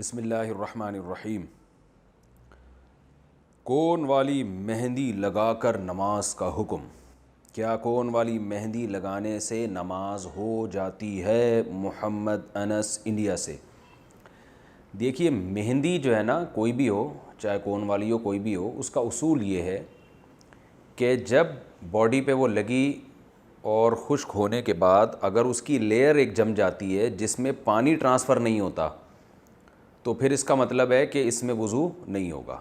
بسم اللہ الرحمن الرحیم۔ کون والی مہندی لگا کر نماز کا حکم۔ کیا کون والی مہندی لگانے سے نماز ہو جاتی ہے؟ محمد انس انڈیا سے۔ دیکھیے مہندی جو ہے نا، کوئی بھی ہو، چاہے کون والی ہو کوئی بھی ہو، اس کا اصول یہ ہے کہ جب باڈی پہ وہ لگی اور خشک ہونے کے بعد اگر اس کی لیئر ایک جم جاتی ہے جس میں پانی ٹرانسفر نہیں ہوتا تو پھر اس کا مطلب ہے کہ اس میں وضو نہیں ہوگا،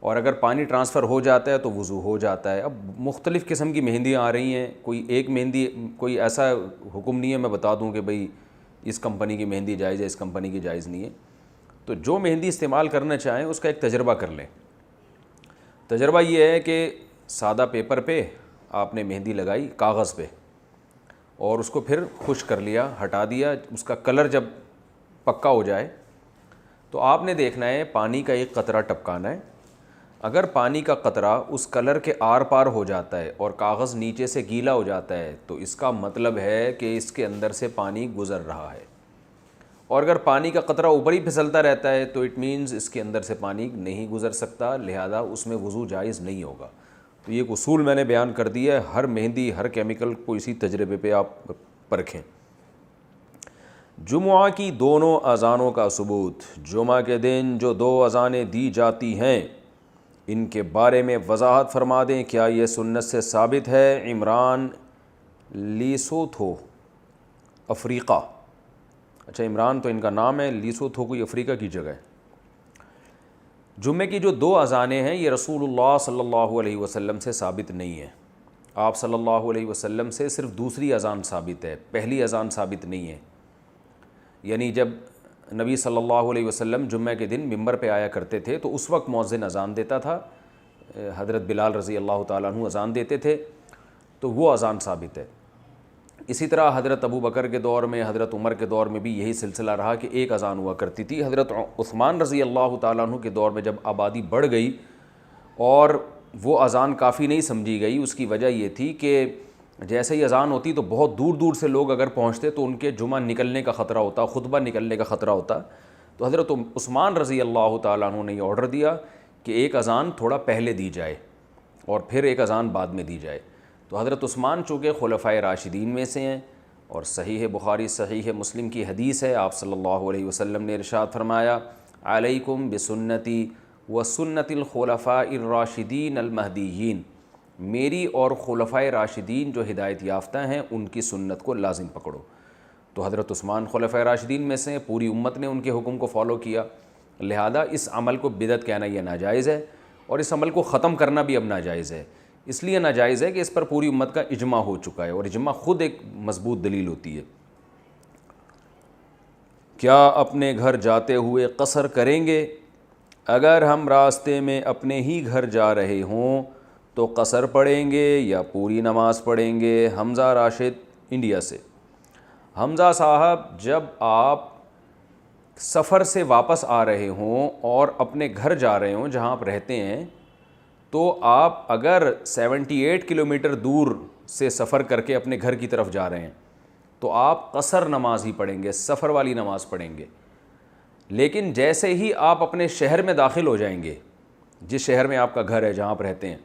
اور اگر پانی ٹرانسفر ہو جاتا ہے تو وضو ہو جاتا ہے۔ اب مختلف قسم کی مہندیاں آ رہی ہیں، کوئی ایک مہندی، کوئی ایسا حکم نہیں ہے میں بتا دوں کہ بھئی اس کمپنی کی مہندی جائز ہے، اس کمپنی کی جائز نہیں ہے۔ تو جو مہندی استعمال کرنا چاہیں اس کا ایک تجربہ کر لیں۔ تجربہ یہ ہے کہ سادہ پیپر پہ آپ نے مہندی لگائی، کاغذ پہ، اور اس کو پھر خشک کر لیا، ہٹا دیا۔ اس کا کلر جب پکا ہو جائے تو آپ نے دیکھنا ہے پانی کا ایک قطرہ ٹپکانا ہے۔ اگر پانی کا قطرہ اس کلر کے آر پار ہو جاتا ہے اور کاغذ نیچے سے گیلا ہو جاتا ہے تو اس کا مطلب ہے کہ اس کے اندر سے پانی گزر رہا ہے، اور اگر پانی کا قطرہ اوپر ہی پھسلتا رہتا ہے تو اٹ مینز اس کے اندر سے پانی نہیں گزر سکتا، لہذا اس میں وضو جائز نہیں ہوگا۔ تو یہ ایک اصول میں نے بیان کر دیا ہے، ہر مہندی ہر کیمیکل کو اسی تجربے پہ آپ پرکھیں۔ جمعہ کی دونوں اذانوں کا ثبوت۔ جمعہ کے دن جو دو اذانیں دی جاتی ہیں ان کے بارے میں وضاحت فرما دیں، کیا یہ سنت سے ثابت ہے؟ عمران لیسوتھو، افریقہ۔ اچھا، عمران تو ان کا نام ہے، لیسوتھو کوئی افریقہ کی جگہ ہے۔ جمعے کی جو دو اذانیں ہیں یہ رسول اللہ صلی اللہ علیہ وسلم سے ثابت نہیں ہے۔ آپ صلی اللہ علیہ وسلم سے صرف دوسری اذان ثابت ہے، پہلی اذان ثابت نہیں ہے۔ یعنی جب نبی صلی اللہ علیہ وسلم جمعہ کے دن ممبر پہ آیا کرتے تھے تو اس وقت مؤذن اذان دیتا تھا، حضرت بلال رضی اللہ تعالیٰ عنہ اذان دیتے تھے، تو وہ اذان ثابت ہے۔ اسی طرح حضرت ابو بکر کے دور میں، حضرت عمر کے دور میں بھی یہی سلسلہ رہا کہ ایک اذان ہوا کرتی تھی۔ حضرت عثمان رضی اللہ تعالیٰ عنہ کے دور میں جب آبادی بڑھ گئی اور وہ اذان کافی نہیں سمجھی گئی، اس کی وجہ یہ تھی کہ جیسے ہی اذان ہوتی تو بہت دور دور سے لوگ اگر پہنچتے تو ان کے جمعہ نکلنے کا خطرہ ہوتا، خطبہ نکلنے کا خطرہ ہوتا۔ تو حضرت عثمان رضی اللہ تعالیٰ عنہ نے یہ آرڈر دیا کہ ایک اذان تھوڑا پہلے دی جائے اور پھر ایک اذان بعد میں دی جائے۔ تو حضرت عثمان چونکہ خلفائے راشدین میں سے ہیں، اور صحیح بخاری صحیح مسلم کی حدیث ہے، آپ صلی اللہ علیہ وسلم نے ارشاد فرمایا، علیکم بسنتی وسنت الخلفاء الراشدین المہدیین، میری اور خلفائے راشدین جو ہدایت یافتہ ہیں ان کی سنت کو لازم پکڑو۔ تو حضرت عثمان خلفائے راشدین میں سے، پوری امت نے ان کے حکم کو فالو کیا، لہذا اس عمل کو بدعت کہنا یہ ناجائز ہے، اور اس عمل کو ختم کرنا بھی اب ناجائز ہے۔ اس لیے ناجائز ہے کہ اس پر پوری امت کا اجماع ہو چکا ہے، اور اجماع خود ایک مضبوط دلیل ہوتی ہے۔ کیا اپنے گھر جاتے ہوئے قصر کریں گے؟ اگر ہم راستے میں اپنے ہی گھر جا رہے ہوں تو قصر پڑھیں گے یا پوری نماز پڑھیں گے؟ حمزہ راشد انڈیا سے۔ حمزہ صاحب، جب آپ سفر سے واپس آ رہے ہوں اور اپنے گھر جا رہے ہوں جہاں آپ رہتے ہیں، تو آپ اگر 78 کلومیٹر دور سے سفر کر کے اپنے گھر کی طرف جا رہے ہیں تو آپ قصر نماز ہی پڑھیں گے، سفر والی نماز پڑھیں گے۔ لیکن جیسے ہی آپ اپنے شہر میں داخل ہو جائیں گے، جس شہر میں آپ کا گھر ہے جہاں آپ رہتے ہیں،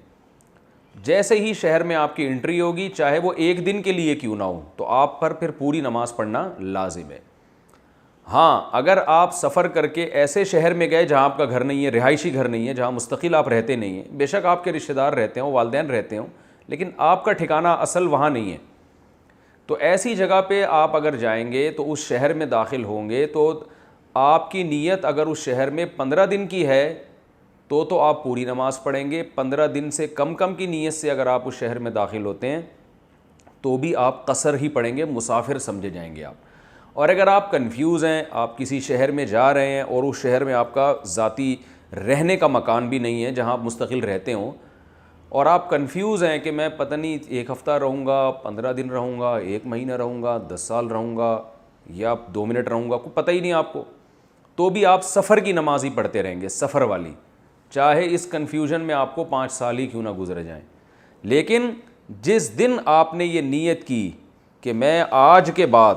جیسے ہی شہر میں آپ کی انٹری ہوگی، چاہے وہ ایک دن کے لیے کیوں نہ ہو، تو آپ پر پھر پوری نماز پڑھنا لازم ہے۔ ہاں، اگر آپ سفر کر کے ایسے شہر میں گئے جہاں آپ کا گھر نہیں ہے، رہائشی گھر نہیں ہے، جہاں مستقل آپ رہتے نہیں ہیں، بے شک آپ کے رشتہ دار رہتے ہوں، والدین رہتے ہوں، لیکن آپ کا ٹھکانہ اصل وہاں نہیں ہے، تو ایسی جگہ پہ آپ اگر جائیں گے تو اس شہر میں داخل ہوں گے تو آپ کی نیت اگر اس شہر میں 15 دن کی ہے تو آپ پوری نماز پڑھیں گے۔ 15 دن سے کم کی نیت سے اگر آپ اس شہر میں داخل ہوتے ہیں تو بھی آپ قصر ہی پڑھیں گے، مسافر سمجھے جائیں گے آپ۔ اور اگر آپ کنفیوز ہیں، آپ کسی شہر میں جا رہے ہیں اور اس شہر میں آپ کا ذاتی رہنے کا مکان بھی نہیں ہے جہاں آپ مستقل رہتے ہوں، اور آپ کنفیوز ہیں کہ میں پتہ نہیں 1 ہفتہ رہوں گا، 15 دن رہوں گا، 1 مہینہ رہوں گا، 10 سال رہوں گا، یا 2 منٹ رہوں گا، کوئی پتہ ہی نہیں آپ کو، تو بھی آپ سفر کی نماز ہی پڑھتے رہیں گے، سفر والی، چاہے اس کنفیوژن میں آپ کو 5 سال ہی کیوں نہ گزر جائیں۔ لیکن جس دن آپ نے یہ نیت کی کہ میں آج کے بعد،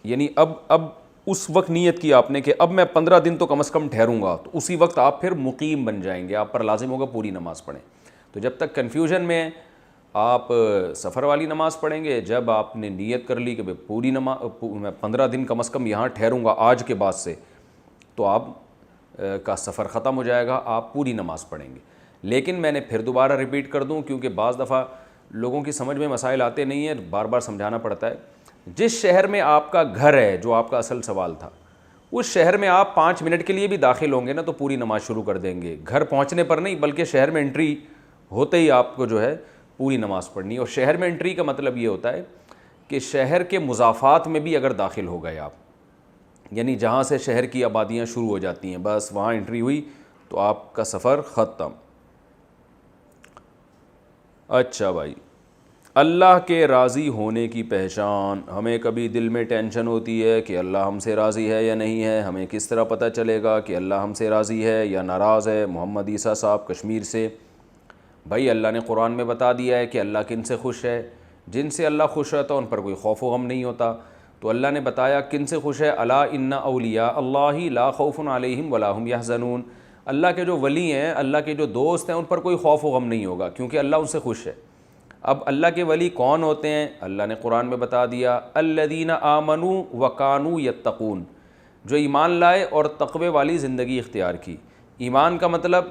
یعنی اب اس وقت نیت کی آپ نے کہ اب میں 15 دن تو کم از کم ٹھہروں گا، تو اسی وقت آپ پھر مقیم بن جائیں گے، آپ پر لازم ہوگا پوری نماز پڑھیں۔ تو جب تک کنفیوژن میں آپ سفر والی نماز پڑھیں گے، جب آپ نے نیت کر لی کہ پوری نماز میں 15 دن کم از کم یہاں ٹھہروں گا آج کے بعد سے، تو آپ کا سفر ختم ہو جائے گا، آپ پوری نماز پڑھیں گے۔ لیکن میں نے پھر دوبارہ ریپیٹ کر دوں، کیونکہ بعض دفعہ لوگوں کی سمجھ میں مسائل آتے نہیں ہیں، بار بار سمجھانا پڑتا ہے۔ جس شہر میں آپ کا گھر ہے، جو آپ کا اصل سوال تھا، اس شہر میں آپ 5 منٹ کے لیے بھی داخل ہوں گے نا تو پوری نماز شروع کر دیں گے، گھر پہنچنے پر نہیں بلکہ شہر میں انٹری ہوتے ہی آپ کو جو ہے پوری نماز پڑھنی ہے۔ اور شہر میں انٹری کا مطلب یہ ہوتا ہے کہ شہر کے مضافات میں بھی اگر داخل ہو گئے آپ، یعنی جہاں سے شہر کی آبادیاں شروع ہو جاتی ہیں، بس وہاں انٹری ہوئی تو آپ کا سفر ختم۔ اچھا بھائی، اللہ کے راضی ہونے کی پہچان، ہمیں کبھی دل میں ٹینشن ہوتی ہے کہ اللہ ہم سے راضی ہے یا نہیں ہے، ہمیں کس طرح پتہ چلے گا کہ اللہ ہم سے راضی ہے یا ناراض ہے؟ محمد عیسیٰ صاحب کشمیر سے۔ بھائی اللہ نے قرآن میں بتا دیا ہے کہ اللہ کن سے خوش ہے، جن سے اللہ خوش ہوتا ہے ان پر کوئی خوف و غم نہیں ہوتا۔ تو اللہ نے بتایا کن سے خوش ہے، الا ان اولیاء اللہ لا خوف علیہم ولا هم یحزنون، اللہ کے جو ولی ہیں، اللہ کے جو دوست ہیں، ان پر کوئی خوف و غم نہیں ہوگا کیونکہ اللہ ان سے خوش ہے۔ اب اللہ کے ولی کون ہوتے ہیں؟ اللہ نے قرآن میں بتا دیا، الذین آمنوا وکانوا یتقون، جو ایمان لائے اور تقوی والی زندگی اختیار کی۔ ایمان کا مطلب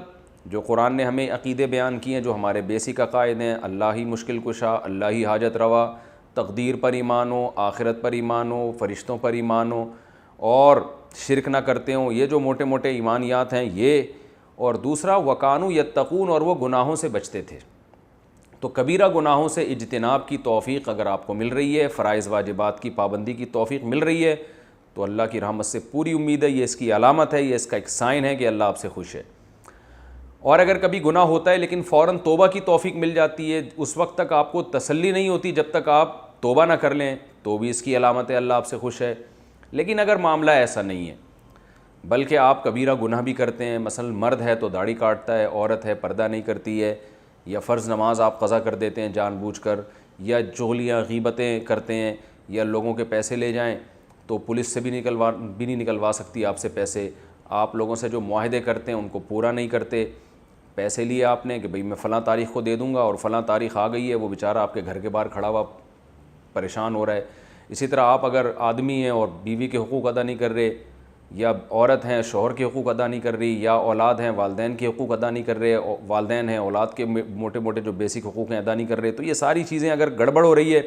جو قرآن نے ہمیں عقیدے بیان کیے ہیں، جو ہمارے بیسک عقائد ہیں، اللہ ہی مشکل کشا، اللہ ہی حاجت روا، تقدیر پر ایمان ہو، آخرت پر ایمان ہو، فرشتوں پر ایمان ہو، اور شرک نہ کرتے ہوں، یہ جو موٹے موٹے ایمانیات ہیں یہ۔ اور دوسرا وکانوا یتقون، اور وہ گناہوں سے بچتے تھے۔ تو کبیرہ گناہوں سے اجتناب کی توفیق اگر آپ کو مل رہی ہے، فرائض واجبات کی پابندی کی توفیق مل رہی ہے، تو اللہ کی رحمت سے پوری امید ہے، یہ اس کی علامت ہے، یہ اس کا ایک سائن ہے کہ اللہ آپ سے خوش ہے۔ اور اگر کبھی گناہ ہوتا ہے لیکن فوراً توبہ کی توفیق مل جاتی ہے، اس وقت تک آپ کو تسلی نہیں ہوتی جب تک آپ توبہ نہ کر لیں، تو بھی اس کی علامت ہے اللہ آپ سے خوش ہے۔ لیکن اگر معاملہ ایسا نہیں ہے، بلکہ آپ کبیرہ گناہ بھی کرتے ہیں، مثلا مرد ہے تو داڑھی کاٹتا ہے، عورت ہے پردہ نہیں کرتی ہے، یا فرض نماز آپ قضا کر دیتے ہیں جان بوجھ کر، یا چغلیاں غیبتیں کرتے ہیں، یا لوگوں کے پیسے لے جائیں تو پولیس سے بھی نہیں نکلوا سکتی آپ سے پیسے، آپ لوگوں سے جو معاہدے کرتے ہیں ان کو پورا نہیں کرتے، پیسے لیے آپ نے کہ بھئی میں فلاں تاریخ کو دے دوں گا اور فلاں تاریخ آ گئی ہے، وہ بیچارہ آپ کے گھر کے باہر کھڑا ہوا پریشان ہو رہا ہے۔ اسی طرح آپ اگر آدمی ہیں اور بیوی کے حقوق ادا نہیں کر رہے، یا عورت ہیں شوہر کے حقوق ادا نہیں کر رہی، یا اولاد ہیں والدین کے حقوق ادا نہیں کر رہے، والدین ہیں اولاد کے موٹے موٹے جو بیسک حقوق ہیں ادا نہیں کر رہے، تو یہ ساری چیزیں اگر گڑبڑ ہو رہی ہے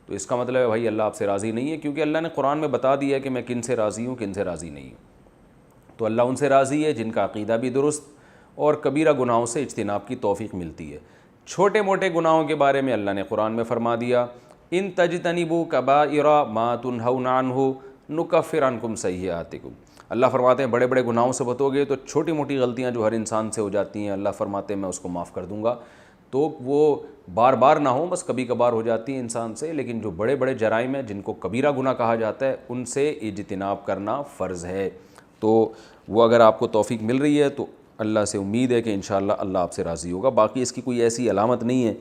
تو اس کا مطلب ہے بھائی اللہ آپ سے راضی نہیں ہے، کیونکہ اللہ نے قرآن میں بتا دیا ہے کہ میں کن سے راضی ہوں کن سے راضی نہیں ہوں۔ تو اللہ ان سے راضی ہے جن کا عقیدہ بھی درست اور کبیرہ گناہوں سے اجتناب کی توفیق ملتی ہے۔ چھوٹے موٹے گناہوں کے بارے میں اللہ نے قرآن میں فرما دیا، ان تجتنبوا کبائر ما تنہون عنہ نکفر عنکم سیئاتکم۔ اللہ فرماتے ہیں بڑے بڑے گناہوں سے بچو گے تو چھوٹی موٹی غلطیاں جو ہر انسان سے ہو جاتی ہیں، اللہ فرماتے ہیں میں اس کو معاف کر دوں گا۔ تو وہ بار بار نہ ہوں، بس کبھی کبھار ہو جاتی ہیں انسان سے، لیکن جو بڑے بڑے جرائم ہیں جن کو کبیرہ گناہ کہا جاتا ہے ان سے اجتناب کرنا فرض ہے۔ تو وہ اگر آپ کو توفیق مل رہی ہے تو اللہ سے امید ہے کہ انشاءاللہ اللہ آپ سے راضی ہوگا۔ باقی اس کی کوئی ایسی علامت نہیں ہے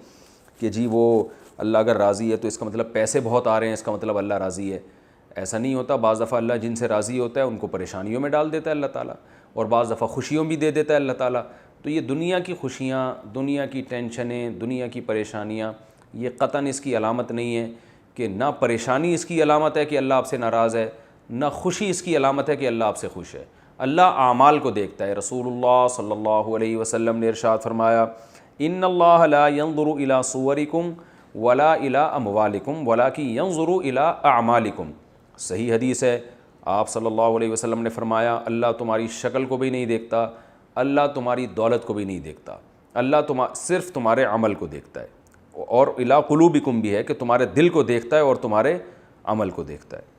کہ جی وہ اللہ اگر راضی ہے تو اس کا مطلب پیسے بہت آ رہے ہیں اس کا مطلب اللہ راضی ہے، ایسا نہیں ہوتا۔ بعض دفعہ اللہ جن سے راضی ہوتا ہے ان کو پریشانیوں میں ڈال دیتا ہے اللہ تعالیٰ، اور بعض دفعہ خوشیوں بھی دے دیتا ہے اللہ تعالیٰ۔ تو یہ دنیا کی خوشیاں، دنیا کی ٹینشنیں، دنیا کی پریشانیاں، یہ قطعاً اس کی علامت نہیں ہے کہ نہ پریشانی اس کی علامت ہے کہ اللہ آپ سے ناراض ہے، نہ خوشی اس کی علامت ہے کہ اللہ آپ سے خوش ہے۔ اللہ اعمال کو دیکھتا ہے۔ رسول اللہ صلی اللہ علیہ وسلم نے ارشاد فرمایا، ان اللہ لا ينظر الى صورکم ولا الى اموالکم ولکن ينظر الى اعمالکم۔ صحیح حدیث ہے، آپ صلی اللہ علیہ وسلم نے فرمایا اللہ تمہاری شکل کو بھی نہیں دیکھتا، اللہ تمہاری دولت کو بھی نہیں دیکھتا، اللہ صرف تمہارے عمل کو دیکھتا ہے، اور الی قلوبکم بھی ہے کہ تمہارے دل کو دیکھتا ہے اور تمہارے عمل کو دیکھتا ہے۔